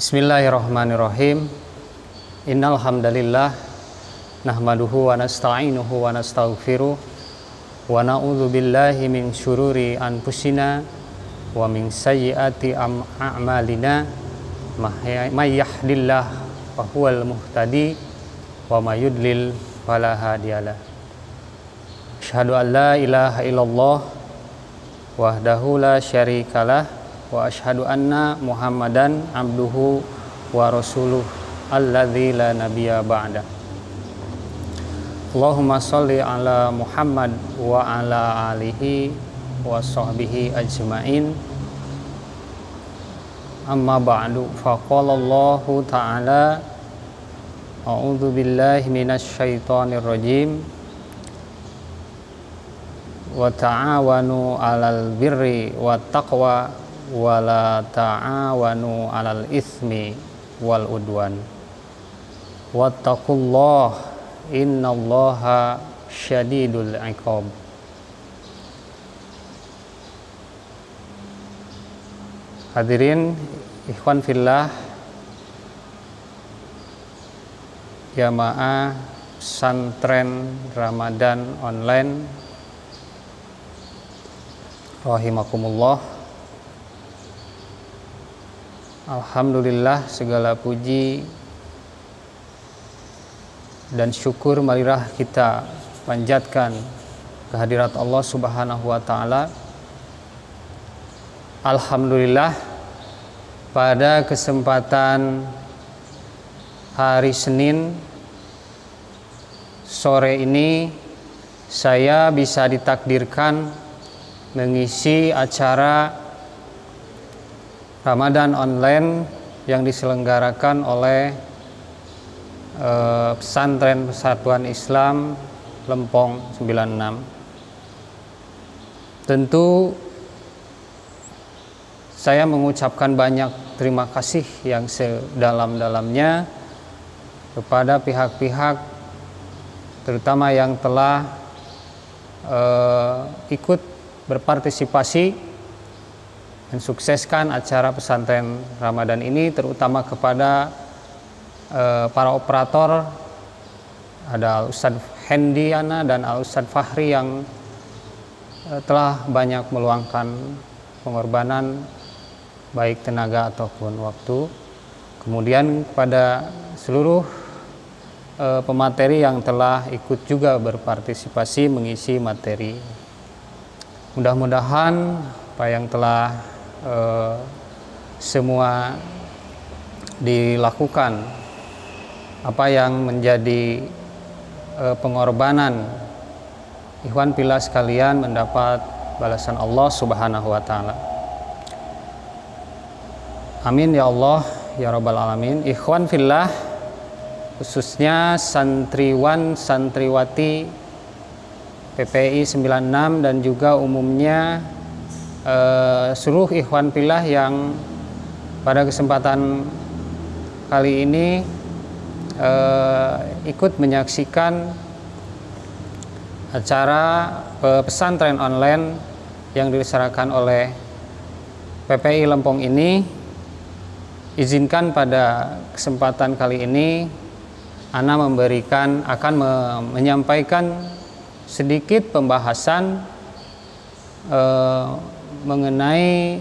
Bismillahirrahmanirrahim. Innal hamdalillah nahmaduhu wa nasta'inuhu wa nastaghfiruh wa na'udzu billahi min syururi anfusina wa min sayyiati a'malina may yahdihillahu fa huwal muhtadi wa may yudlil fala hadiyalah. Asyhadu an la ilaha illallah wahdahu la syarikalah wa asyhadu anna Muhammadan abduhu wa rasuluh alladzi la nabiyya ba'da. Allahumma sholli ala Muhammad wa ala alihi wa sahbihi ajma'in. Amma ba'du, faqala Allahu ta'ala a'udzu billahi minasy syaithanir rajim wa ta'awanu 'alal birri wat taqwa wa la ta'awanu 'alal itsmi wal udwan wattaqullaha innallaha syadidul 'iqab. Hadirin ikhwan fillah, jamaah pesantren Ramadan online rahimakumullah. Alhamdulillah, segala puji dan syukur marilah kita panjatkan kehadirat Allah Subhanahu wa taala. Alhamdulillah, pada kesempatan hari Senin sore ini saya bisa ditakdirkan mengisi acara Ramadan online yang diselenggarakan oleh Pesantren Persatuan Islam Lempong 96. Tentu saya mengucapkan banyak terima kasih yang sedalam-dalamnya kepada pihak-pihak terutama yang telah ikut berpartisipasi mensukseskan acara pesantren Ramadan ini, terutama kepada para operator, ada Al-Ustadz Hendiana dan Al-Ustadz Fahri yang telah banyak meluangkan pengorbanan baik tenaga ataupun waktu. Kemudian kepada seluruh pemateri yang telah ikut juga berpartisipasi mengisi materi. Mudah-mudahan apa yang telah semua dilakukan, apa yang menjadi pengorbanan ikhwan fillah sekalian mendapat balasan Allah Subhanahu wa taala. Amin ya Allah ya rabbal alamin. Ikhwan fillah, khususnya santriwan santriwati PPI 96 dan juga umumnya seluruh ikhwan fillah yang pada kesempatan kali ini ikut menyaksikan acara pesantren online yang diselenggarakan oleh PPI Lempong ini. Izinkan pada kesempatan kali ini Ana akan menyampaikan sedikit pembahasan mengenai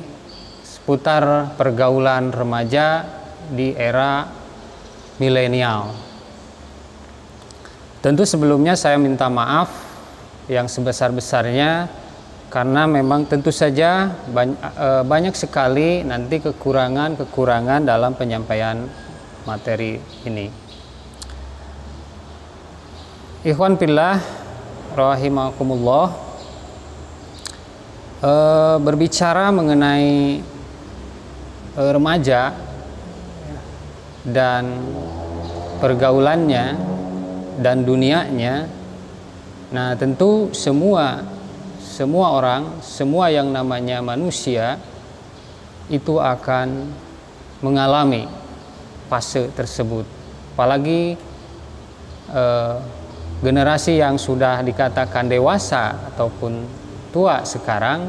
seputar pergaulan remaja di era milenial. Tentu sebelumnya saya minta maaf yang sebesar-besarnya karena memang tentu saja banyak sekali nanti kekurangan dalam penyampaian materi ini. Ikhwan fillah rahimakumullah, berbicara mengenai remaja dan pergaulannya dan dunianya. Nah, tentu semua orang, semua yang namanya manusia itu akan mengalami fase tersebut. Apalagi generasi yang sudah dikatakan dewasa ataupun tua sekarang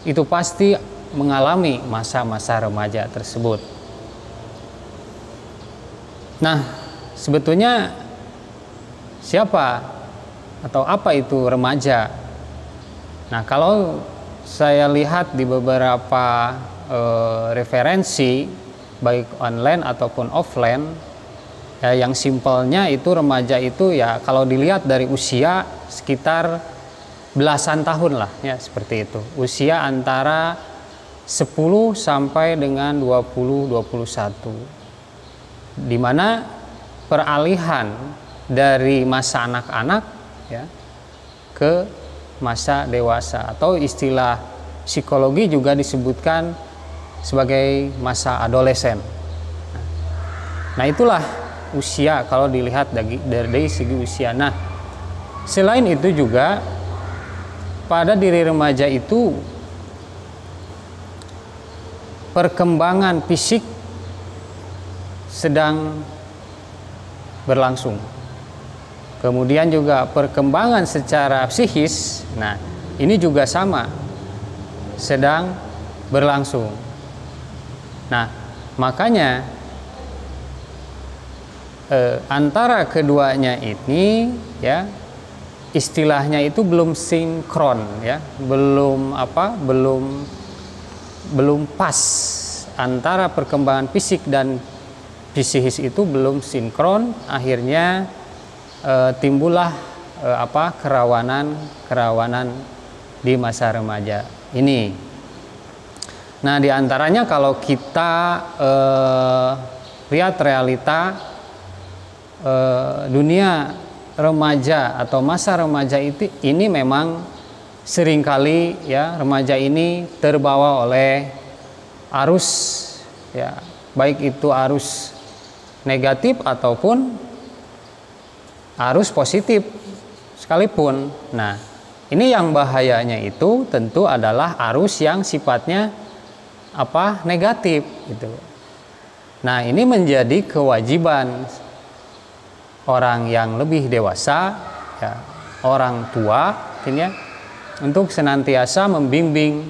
itu pasti mengalami masa-masa remaja tersebut. Nah, sebetulnya siapa atau apa itu remaja? Nah, kalau saya lihat di beberapa referensi baik online ataupun offline, ya, yang simpelnya itu remaja itu ya kalau dilihat dari usia sekitar belasan tahun lah ya, seperti itu. Usia antara 10 sampai dengan 20-21, di mana peralihan dari masa anak-anak ya ke masa dewasa, atau istilah psikologi juga disebutkan sebagai masa adolesen. Nah, itulah usia kalau dilihat dari segi usia. Nah, selain itu juga pada diri remaja itu perkembangan fisik sedang berlangsung. Kemudian juga perkembangan secara psikis, nah ini juga sama, sedang berlangsung. Nah, makanya antara keduanya ini ya istilahnya itu belum sinkron ya, belum pas antara perkembangan fisik dan psikis itu belum sinkron, akhirnya timbullah kerawanan di masa remaja ini. Nah, diantaranya kalau kita lihat realita dunia remaja atau masa remaja ini memang seringkali ya remaja ini terbawa oleh arus ya, baik itu arus negatif ataupun arus positif sekalipun. Nah, ini yang bahayanya itu tentu adalah arus yang sifatnya negatif gitu. Nah, ini menjadi kewajiban orang yang lebih dewasa ya, orang tua ya, untuk senantiasa membimbing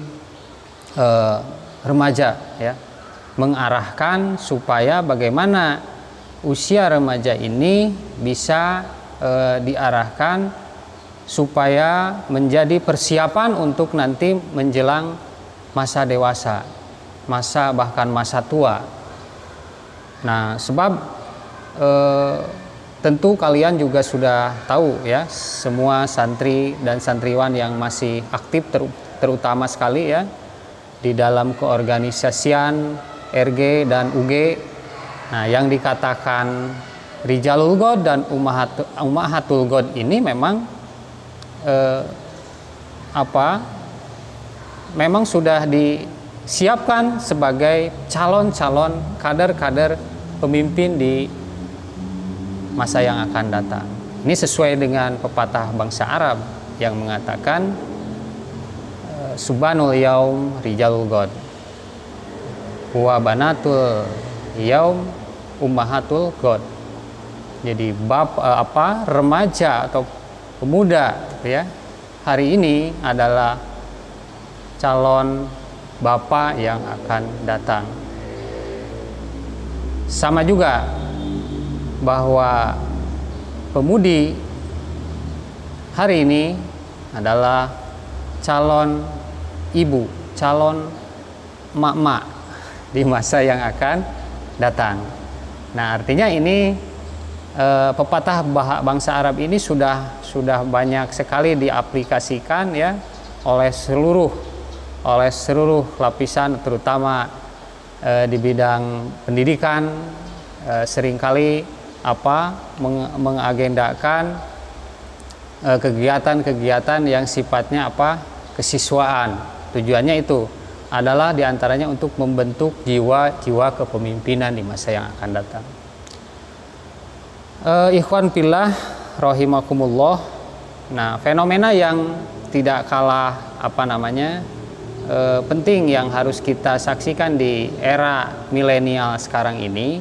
remaja ya, mengarahkan supaya bagaimana usia remaja ini bisa diarahkan supaya menjadi persiapan untuk nanti menjelang masa dewasa, bahkan masa tua. Nah, sebab tentu kalian juga sudah tahu ya, semua santri dan santriwan yang masih aktif terutama sekali ya di dalam keorganisasian RG dan UG. Nah, yang dikatakan Rijalul God dan Ummahatul God ini memang memang sudah disiapkan sebagai calon-calon kader-kader pemimpin di masa yang akan datang. Ini sesuai dengan pepatah bangsa Arab yang mengatakan Subhanul Yaum Rijalul God wa banatul yaum ummahatul God. Jadi remaja atau pemuda ya hari ini adalah calon bapak yang akan datang. Sama juga bahwa pemudi hari ini adalah calon ibu, calon mak-mak di masa yang akan datang. Nah, artinya ini pepatah bangsa Arab ini sudah banyak sekali diaplikasikan ya oleh seluruh lapisan, terutama di bidang pendidikan, seringkali mengagendakan kegiatan-kegiatan yang sifatnya kesiswaan. Tujuannya itu adalah diantaranya untuk membentuk jiwa kepemimpinan di masa yang akan datang. Ikhwan fillah rahimakumullah. Nah, fenomena yang tidak kalah penting yang harus kita saksikan di era milenial sekarang ini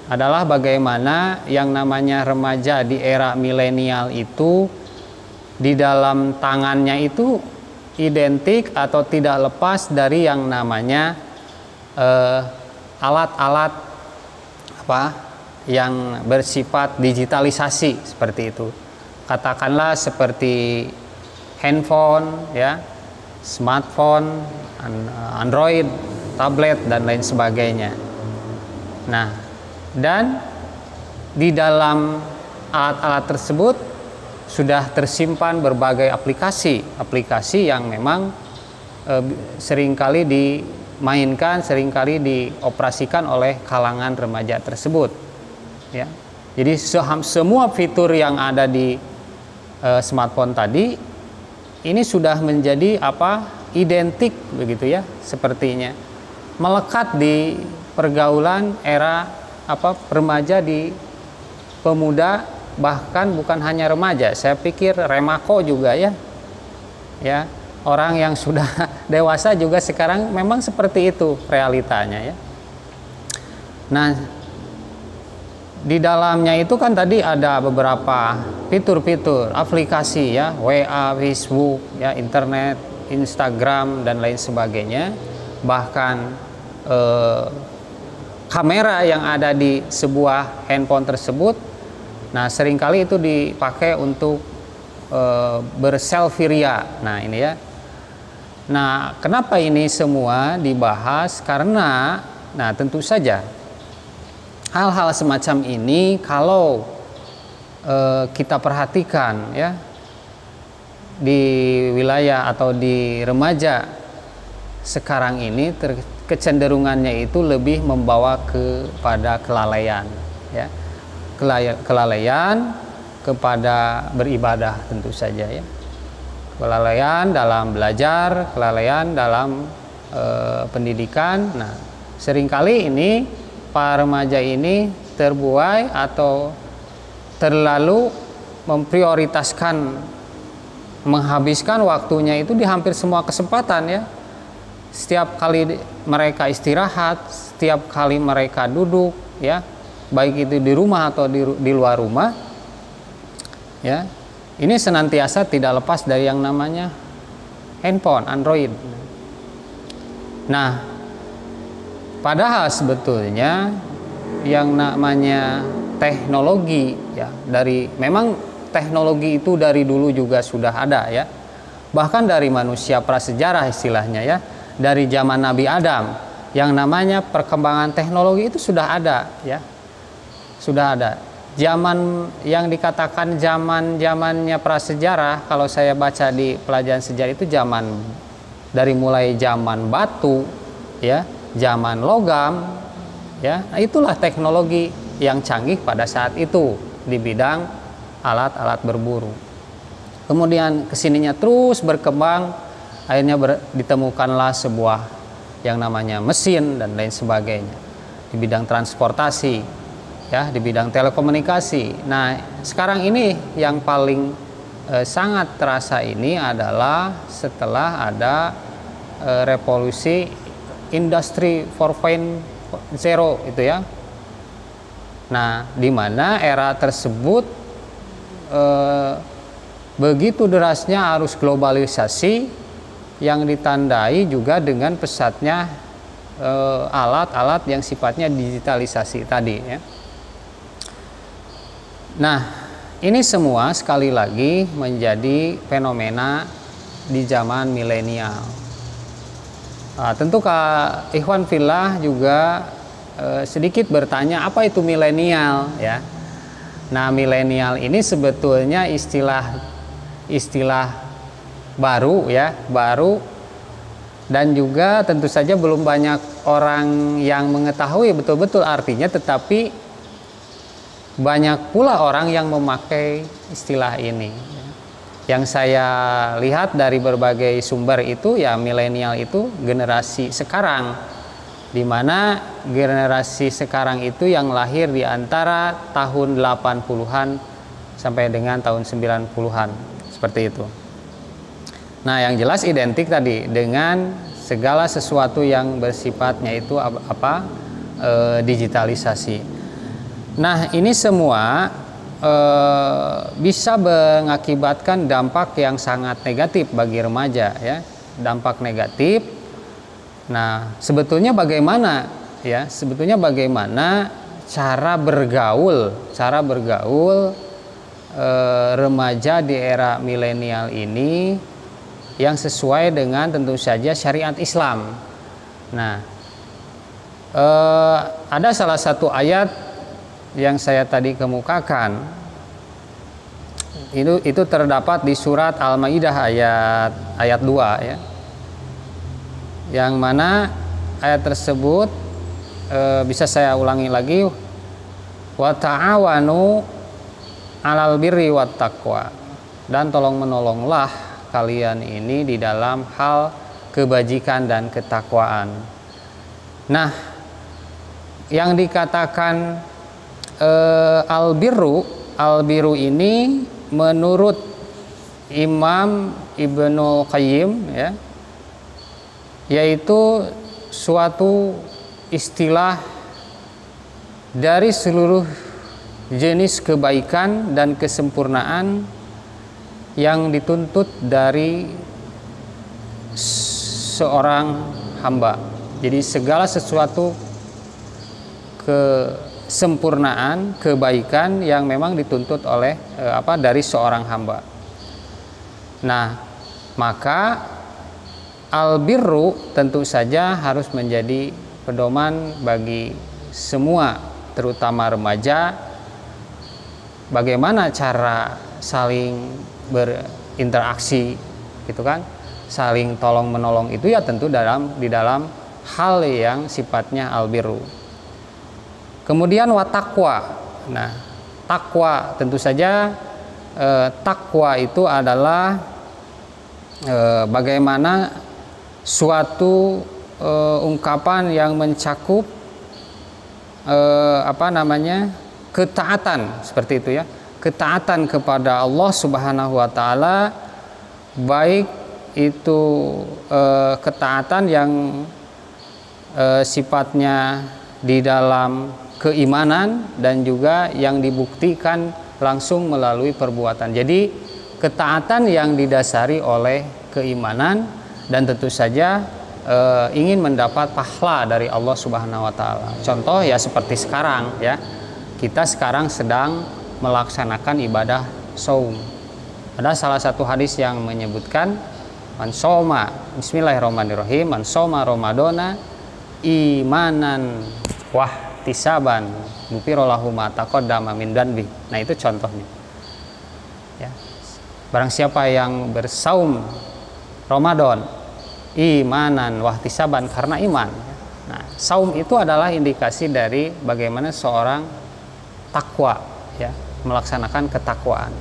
adalah bagaimana yang namanya remaja di era milenial itu di dalam tangannya itu identik atau tidak lepas dari yang namanya alat-alat apa yang bersifat digitalisasi seperti itu. Katakanlah seperti handphone, ya, smartphone, Android, tablet dan lain sebagainya. Nah, dan di dalam alat-alat tersebut sudah tersimpan berbagai aplikasi yang memang seringkali dimainkan, seringkali dioperasikan oleh kalangan remaja tersebut, ya. Jadi semua fitur yang ada di smartphone tadi ini sudah menjadi identik begitu ya, sepertinya melekat di pergaulan era remaja, di pemuda, bahkan bukan hanya remaja, saya pikir remako juga ya, orang yang sudah dewasa juga sekarang memang seperti itu realitanya ya. Nah, di dalamnya itu kan tadi ada beberapa fitur-fitur aplikasi ya, WA, Facebook, ya, internet, Instagram dan lain sebagainya. Bahkan kamera yang ada di sebuah handphone tersebut, nah seringkali itu dipakai untuk berselfie ria. Nah ini ya. Nah kenapa ini semua dibahas? Karena nah tentu saja hal-hal semacam ini kalau kita perhatikan ya di wilayah atau di remaja sekarang ini, kecenderungannya itu lebih membawa kepada kelalaian ya, kelalaian kepada beribadah tentu saja ya, kelalaian dalam belajar, kelalaian dalam pendidikan. Nah seringkali ini para remaja ini terbuai atau terlalu memprioritaskan, menghabiskan waktunya itu di hampir semua kesempatan ya. Setiap kali mereka istirahat, setiap kali mereka duduk ya, baik itu di rumah atau di luar rumah ya, ini senantiasa tidak lepas dari yang namanya handphone, Android. Nah, padahal sebetulnya yang namanya teknologi ya, memang teknologi itu dari dulu juga sudah ada ya, bahkan dari manusia prasejarah istilahnya ya, dari zaman Nabi Adam yang namanya perkembangan teknologi itu sudah ada ya, sudah ada. Zaman yang dikatakan zamannya prasejarah, kalau saya baca di pelajaran sejarah itu zaman dari mulai zaman batu ya, zaman logam ya, nah, itulah teknologi yang canggih pada saat itu di bidang alat-alat berburu. Kemudian kesininya terus berkembang, akhirnya ditemukanlah sebuah yang namanya mesin dan lain sebagainya di bidang transportasi ya, di bidang telekomunikasi. Nah sekarang ini yang paling sangat terasa ini adalah setelah ada revolusi industri 4.0 itu ya. Nah di mana era tersebut begitu derasnya arus globalisasi yang ditandai juga dengan pesatnya alat-alat yang sifatnya digitalisasi tadi ya. Nah ini semua sekali lagi menjadi fenomena di zaman milenial. Nah, tentu Kak Ikhwan Fillah juga sedikit bertanya apa itu milenial ya. Nah milenial ini sebetulnya istilah baru ya, baru, dan juga tentu saja belum banyak orang yang mengetahui betul-betul artinya, tetapi banyak pula orang yang memakai istilah ini. Yang saya lihat dari berbagai sumber itu ya, milenial itu generasi sekarang, di mana generasi sekarang itu yang lahir di antara tahun 80-an sampai dengan tahun 90-an seperti itu. Nah yang jelas identik tadi dengan segala sesuatu yang bersifatnya itu digitalisasi. Nah ini semua bisa mengakibatkan dampak yang sangat negatif bagi remaja ya, dampak negatif. Nah sebetulnya bagaimana ya, sebetulnya bagaimana cara bergaul remaja di era milenial ini yang sesuai dengan tentu saja syariat Islam. Nah, ada salah satu ayat yang saya tadi kemukakan, itu terdapat di surat Al-Maidah ayat 2 ya, yang mana ayat tersebut bisa saya ulangi lagi, wa ta'awanu 'alal birri wat taqwa, dan tolong menolonglah kalian ini di dalam hal kebajikan dan ketakwaan. Nah, yang dikatakan al-birru ini menurut Imam Ibnu Qayyim ya, yaitu suatu istilah dari seluruh jenis kebaikan dan kesempurnaan yang dituntut dari seorang hamba. Jadi segala sesuatu kesempurnaan, kebaikan yang memang dituntut oleh dari seorang hamba. Nah, maka al-birru tentu saja harus menjadi pedoman bagi semua, terutama remaja, bagaimana cara saling berinteraksi gitu kan, saling tolong menolong, itu ya tentu di dalam hal yang sifatnya al-birru. Kemudian watakwa. Nah, takwa tentu saja takwa itu adalah bagaimana suatu ungkapan yang mencakup ketaatan, seperti itu ya, ketaatan kepada Allah Subhanahu wa taala, baik itu ketaatan yang sifatnya di dalam keimanan dan juga yang dibuktikan langsung melalui perbuatan. Jadi ketaatan yang didasari oleh keimanan dan tentu saja ingin mendapat pahala dari Allah Subhanahu wa taala. Contoh ya seperti sekarang ya. Kita sekarang sedang melaksanakan ibadah saum. Ada salah satu hadis yang menyebutkan man soma, bismillahirrahmanirrahim, man soma ramadhana imanan wah tisaban mufirolahu ma taqaddama min danbi. Nah, itu contohnya ya. Barang siapa yang bersaum Ramadan imanan wahtisaban, karena iman. Nah, saum itu adalah indikasi dari bagaimana seorang takwa ya, melaksanakan ketakwaan.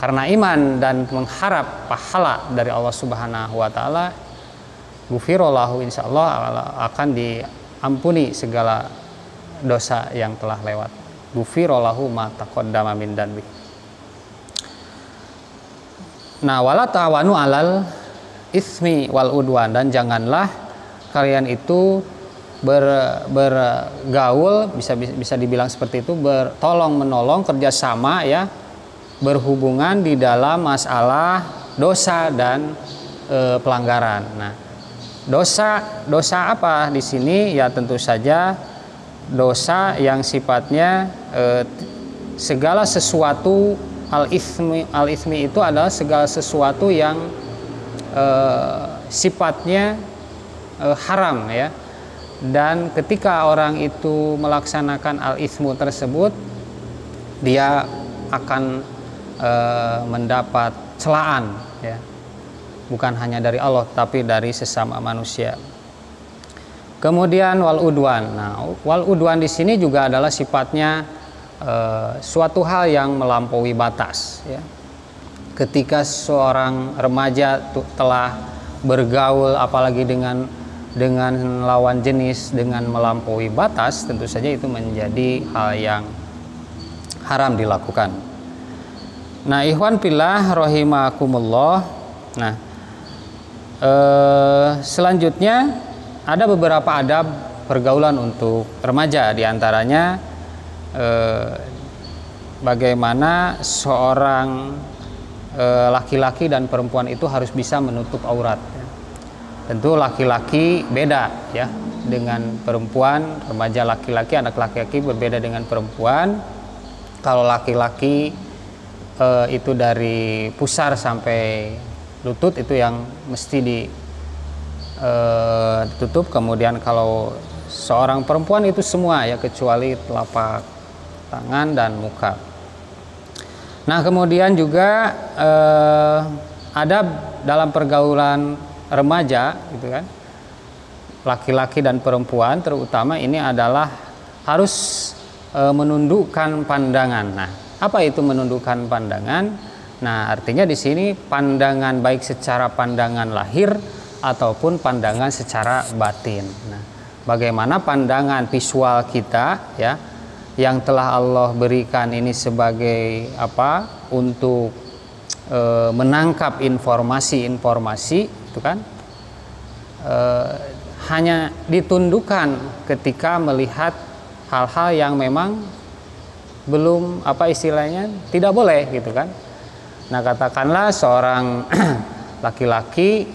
Karena iman dan mengharap pahala dari Allah Subhanahu wa taala, ghufirallahu, insyaallah akan diampuni segala dosa yang telah lewat. Ghufirallahu ma taqaddama min danbi. Nah, wala ta'awanu 'alal ismi wal udwan, dan janganlah kalian itu bergaul, bisa dibilang seperti itu, bertolong menolong, kerjasama ya, berhubungan di dalam masalah dosa dan pelanggaran. Nah, dosa apa di sini ya, tentu saja dosa yang sifatnya segala sesuatu, al-ismi itu adalah segala sesuatu yang sifatnya haram ya, dan ketika orang itu melaksanakan al-ismu tersebut, dia akan mendapat celaan ya, bukan hanya dari Allah tapi dari sesama manusia. Kemudian wal udwan. Nah, wal udwan di sini juga adalah sifatnya suatu hal yang melampaui batas ya. Ketika seorang remaja telah bergaul apalagi dengan lawan jenis dengan melampaui batas, tentu saja itu menjadi hal yang haram dilakukan. Nah, ikhwan fillah rahimakumullah. Nah, selanjutnya ada beberapa adab pergaulan untuk remaja, diantaranya bagaimana seorang laki-laki dan perempuan itu harus bisa menutup aurat. Tentu laki-laki beda ya, dengan perempuan, remaja laki-laki, anak laki-laki berbeda dengan perempuan. Kalau laki-laki itu dari pusar sampai lutut itu yang mesti ditutup. Kemudian kalau seorang perempuan itu semua ya, kecuali telapak tangan dan muka. Nah, kemudian juga adab dalam pergaulan remaja gitu kan, laki-laki dan perempuan terutama ini adalah harus menundukkan pandangan. Nah, apa itu menundukkan pandangan? Nah, artinya di sini pandangan baik secara pandangan lahir ataupun pandangan secara batin. Nah, bagaimana pandangan visual kita ya yang telah Allah berikan ini sebagai apa? Untuk menangkap informasi-informasi itu kan hanya ditundukkan ketika melihat hal-hal yang memang belum apa istilahnya tidak boleh gitu kan. Nah, katakanlah seorang laki-laki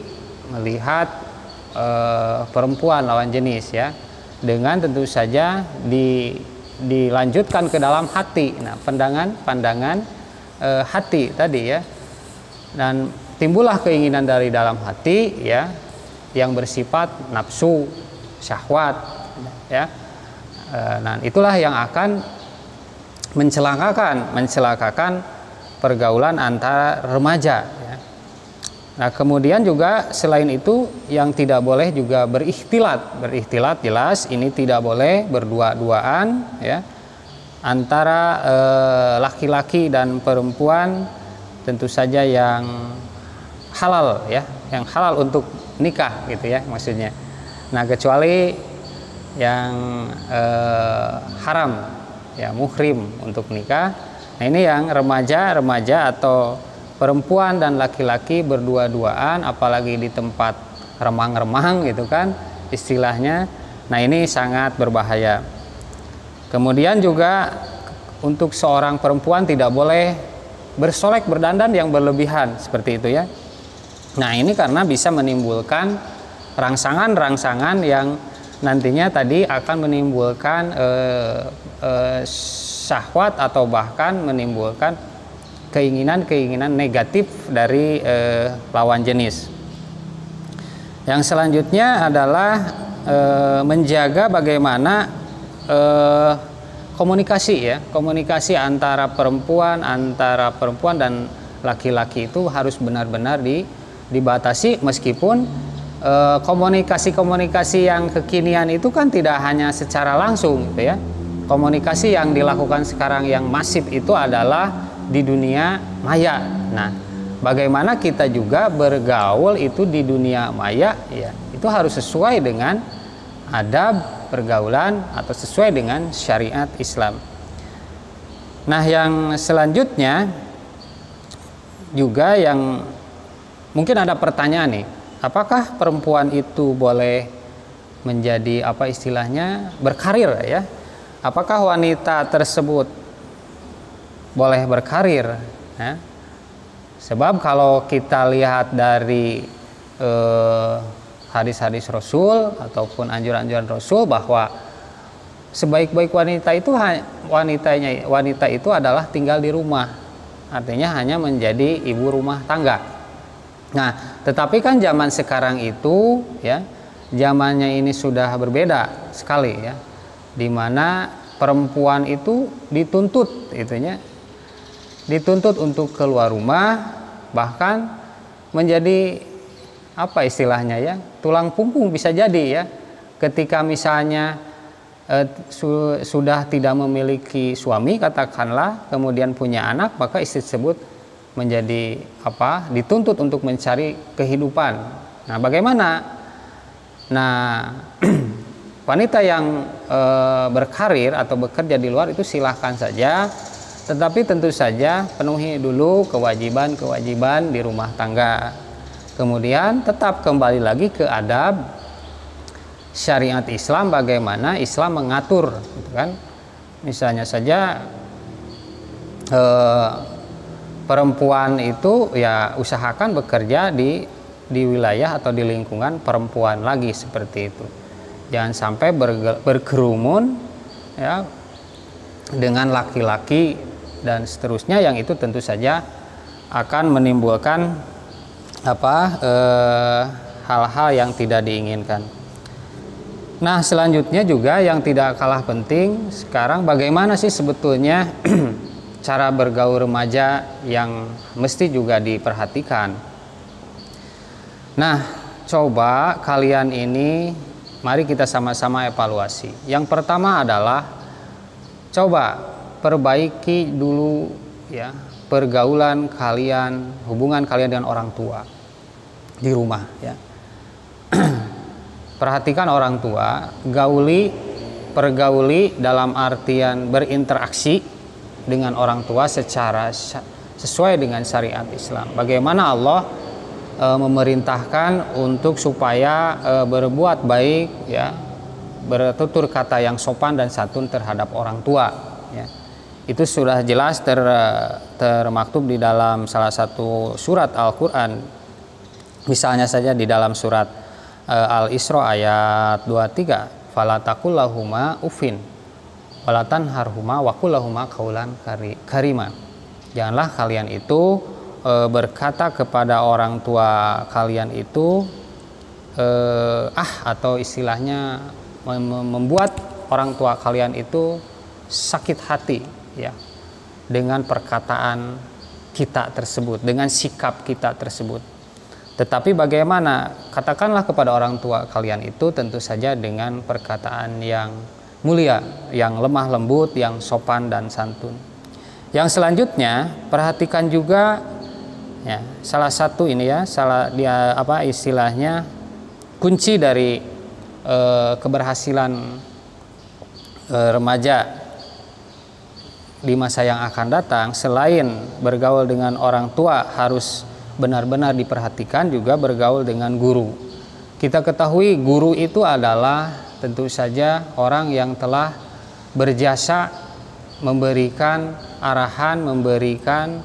melihat perempuan lawan jenis ya, dengan tentu saja dilanjutkan ke dalam hati. Nah, pandangan hati tadi ya, dan timbullah keinginan dari dalam hati ya yang bersifat nafsu, syahwat ya. Nah, itulah yang akan mencelakakan pergaulan antara remaja ya. Nah, kemudian juga selain itu yang tidak boleh juga berikhtilat jelas ini tidak boleh berdua-duaan ya antara laki-laki dan perempuan, tentu saja yang halal ya, yang halal untuk nikah gitu ya maksudnya. Nah, kecuali yang haram ya, muhrim untuk nikah. Nah, ini yang remaja atau perempuan dan laki-laki berdua-duaan, apalagi di tempat remang-remang gitu kan istilahnya. Nah, ini sangat berbahaya. Kemudian juga untuk seorang perempuan tidak boleh bersolek berdandan yang berlebihan seperti itu ya. Nah, ini karena bisa menimbulkan rangsangan-rangsangan yang nantinya tadi akan menimbulkan syahwat atau bahkan menimbulkan keinginan-keinginan negatif dari lawan jenis. Yang selanjutnya adalah menjaga bagaimana komunikasi antara perempuan dan laki-laki itu harus benar-benar dibatasi, meskipun komunikasi yang kekinian itu kan tidak hanya secara langsung gitu ya. Komunikasi yang dilakukan sekarang yang masif itu adalah di dunia maya. Nah, bagaimana kita juga bergaul itu di dunia maya ya, itu harus sesuai dengan adab pergaulan atau sesuai dengan syariat Islam. Nah, yang selanjutnya juga yang mungkin ada pertanyaan nih, apakah perempuan itu boleh menjadi apa istilahnya berkarir ya? Apakah wanita tersebut boleh berkarir ya? Sebab kalau kita lihat dari hadis-hadis Rasul ataupun anjuran-anjuran Rasul bahwa sebaik-baik wanita itu adalah tinggal di rumah, artinya hanya menjadi ibu rumah tangga. Nah, tetapi kan zaman sekarang itu ya, zamannya ini sudah berbeda sekali ya, di mana perempuan itu dituntut untuk keluar rumah, bahkan menjadi apa istilahnya ya, tulang punggung bisa jadi ya, ketika misalnya sudah tidak memiliki suami katakanlah, kemudian punya anak, maka istri tersebut menjadi apa, dituntut untuk mencari kehidupan. Nah, bagaimana? Nah, wanita yang berkarir atau bekerja di luar itu silahkan saja, tetapi tentu saja penuhi dulu kewajiban-kewajiban di rumah tangga. Kemudian tetap kembali lagi ke adab syariat Islam, bagaimana Islam mengatur gitu kan. Misalnya saja perempuan itu ya usahakan bekerja di wilayah atau di lingkungan perempuan lagi seperti itu. Jangan sampai berkerumun ya dengan laki-laki dan seterusnya, yang itu tentu saja akan menimbulkan hal-hal yang tidak diinginkan. Nah, selanjutnya juga yang tidak kalah penting sekarang, bagaimana sih sebetulnya cara bergaul remaja yang mesti juga diperhatikan. Nah, coba kalian ini, mari kita sama-sama evaluasi. Yang pertama adalah coba perbaiki dulu ya pergaulan kalian, hubungan kalian dengan orang tua di rumah ya. Perhatikan orang tua, pergauli dalam artian berinteraksi dengan orang tua secara sesuai dengan syariat Islam. Bagaimana Allah memerintahkan untuk supaya berbuat baik ya, bertutur kata yang sopan dan santun terhadap orang tua ya. Itu sudah jelas termaktub di dalam salah satu surat Al-Qur'an. Misalnya saja di dalam surat Al-Isra ayat 23, fala taqul lahuma uffin wala tanharhuma wa qul lahuma qaulan karima. Janganlah kalian itu berkata kepada orang tua kalian itu atau istilahnya membuat orang tua kalian itu sakit hati ya dengan perkataan kita tersebut, dengan sikap kita tersebut. Tetapi bagaimana, katakanlah kepada orang tua kalian itu tentu saja dengan perkataan yang mulia, yang lemah lembut, yang sopan dan santun. Yang selanjutnya, perhatikan juga ya, salah satu ini ya, istilahnya kunci dari keberhasilan remaja di masa yang akan datang, selain bergaul dengan orang tua harus benar-benar diperhatikan, juga bergaul dengan guru. Kita ketahui guru itu adalah tentu saja orang yang telah berjasa memberikan arahan, memberikan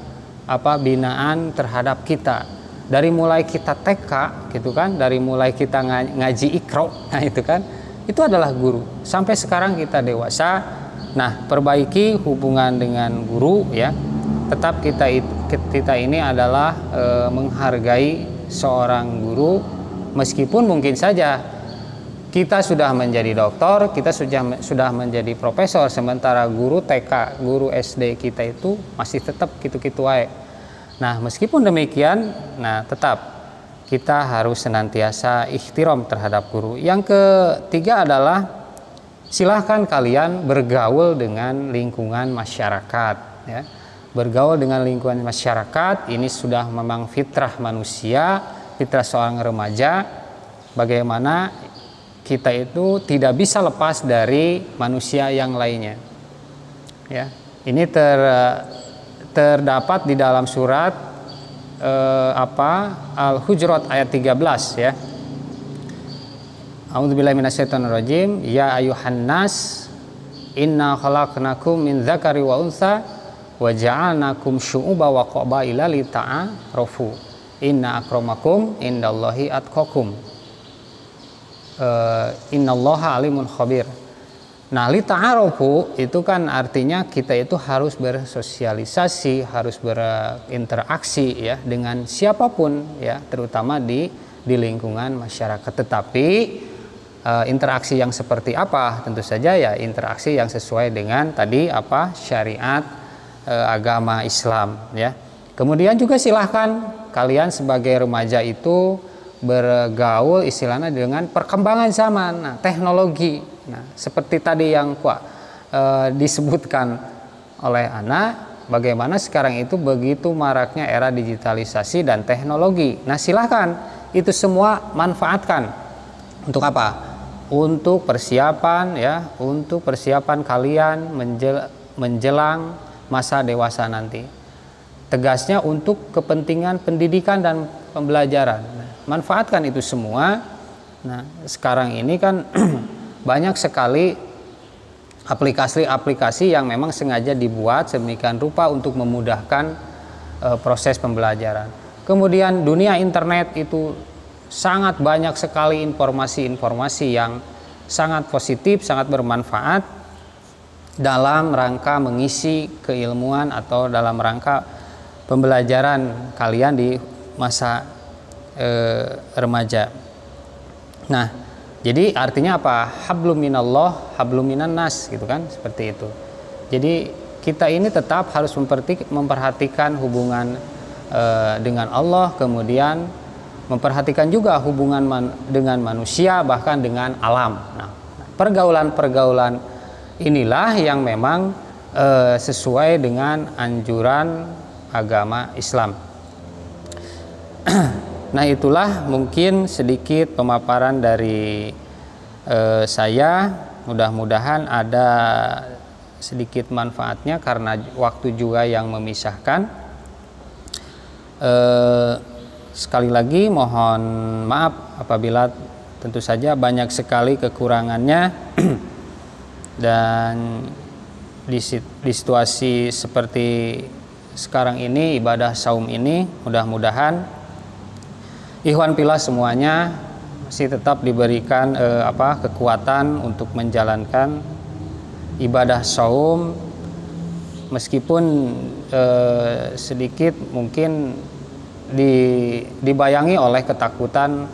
binaan terhadap kita. Dari mulai kita TK gitu kan, dari mulai kita ngaji Iqra, nah itu kan, itu adalah guru. Sampai sekarang kita dewasa, nah perbaiki hubungan dengan guru ya. Tetap kita ini adalah menghargai seorang guru, meskipun mungkin saja kita sudah menjadi doktor, kita sudah menjadi profesor, sementara guru TK, guru SD kita itu masih tetap gitu-gitu wae. Nah, meskipun demikian, nah tetap kita harus senantiasa ihtiram terhadap guru. Yang ketiga adalah silahkan kalian bergaul dengan lingkungan masyarakat ya. Bergaul dengan lingkungan masyarakat ini sudah memang fitrah manusia, fitrah seorang remaja. Bagaimana kita itu tidak bisa lepas dari manusia yang lainnya. Ya, ini terdapat di dalam surat Al-Hujurat ayat 13 ya. A'udzubillahi minasyaitonirrajim. Ya ayuhan nas inna khalaqnakum min dzakari wa untha wa ja'alnakum syu'uba wa qabaila lita'arafu inna akramakum indallahi atqakum innallaha alimun khabir. Nah, lita'arafu itu kan artinya kita itu harus bersosialisasi, harus berinteraksi ya dengan siapapun ya, terutama di lingkungan masyarakat. Tetapi interaksi yang seperti apa? Tentu saja ya interaksi yang sesuai dengan tadi syariat agama Islam ya. Kemudian juga silahkan kalian sebagai remaja itu bergaul istilahnya dengan perkembangan zaman, nah, teknologi. Nah, seperti tadi yang disebutkan oleh Ana, bagaimana sekarang itu begitu maraknya era digitalisasi dan teknologi. Nah, silahkan itu semua manfaatkan. Untuk apa? Untuk persiapan ya, untuk persiapan kalian menjelang masa dewasa nanti. Tegasnya untuk kepentingan pendidikan dan pembelajaran. Nah, manfaatkan itu semua. Nah, sekarang ini kan banyak sekali aplikasi-aplikasi yang memang sengaja dibuat sedemikian rupa untuk memudahkan proses pembelajaran. Kemudian dunia internet itu sangat banyak sekali informasi-informasi yang sangat positif, sangat bermanfaat dalam rangka mengisi keilmuan atau dalam rangka pembelajaran kalian di masa remaja. Nah, jadi artinya apa? Hablum minallah, hablum minan nas, gitu kan, seperti itu. Jadi kita ini tetap harus memperhatikan hubungan dengan Allah, kemudian memperhatikan juga hubungan dengan manusia, bahkan dengan alam. Nah, pergaulan-pergaulan inilah yang memang sesuai dengan anjuran agama Islam. Nah, itulah mungkin sedikit pemaparan dari saya. Mudah-mudahan ada sedikit manfaatnya karena waktu juga yang memisahkan. Sekali lagi mohon maaf apabila tentu saja banyak sekali kekurangannya dan di situasi seperti sekarang ini, ibadah saum ini, mudah-mudahan ikhwan fillah semuanya masih tetap diberikan kekuatan untuk menjalankan ibadah saum, meskipun sedikit mungkin dibayangi oleh ketakutan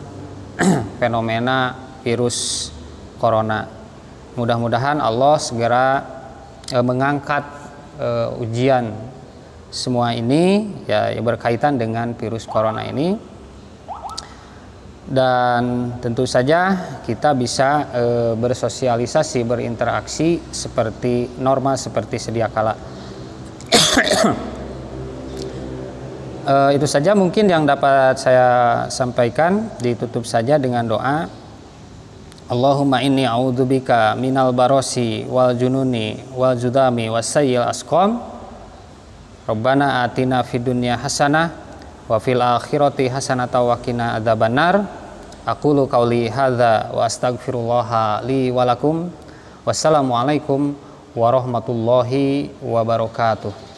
fenomena virus corona. Mudah-mudahan Allah segera mengangkat ujian semua ini ya yang berkaitan dengan virus corona ini, dan tentu saja kita bisa bersosialisasi, berinteraksi seperti normal seperti sedia kala. Itu saja mungkin yang dapat saya sampaikan. Ditutup saja dengan doa. Allahumma inni a'udzubika minal barosi wal jununi wal judami wasayyil asqam. Rabbana atina fid dunya hasanah wa fil akhirati hasanah wa qina adzabannar. Aqulu qauli hadza wa astaghfirullaha li wa lakum. Wassalamualaikum warahmatullahi wabarakatuh.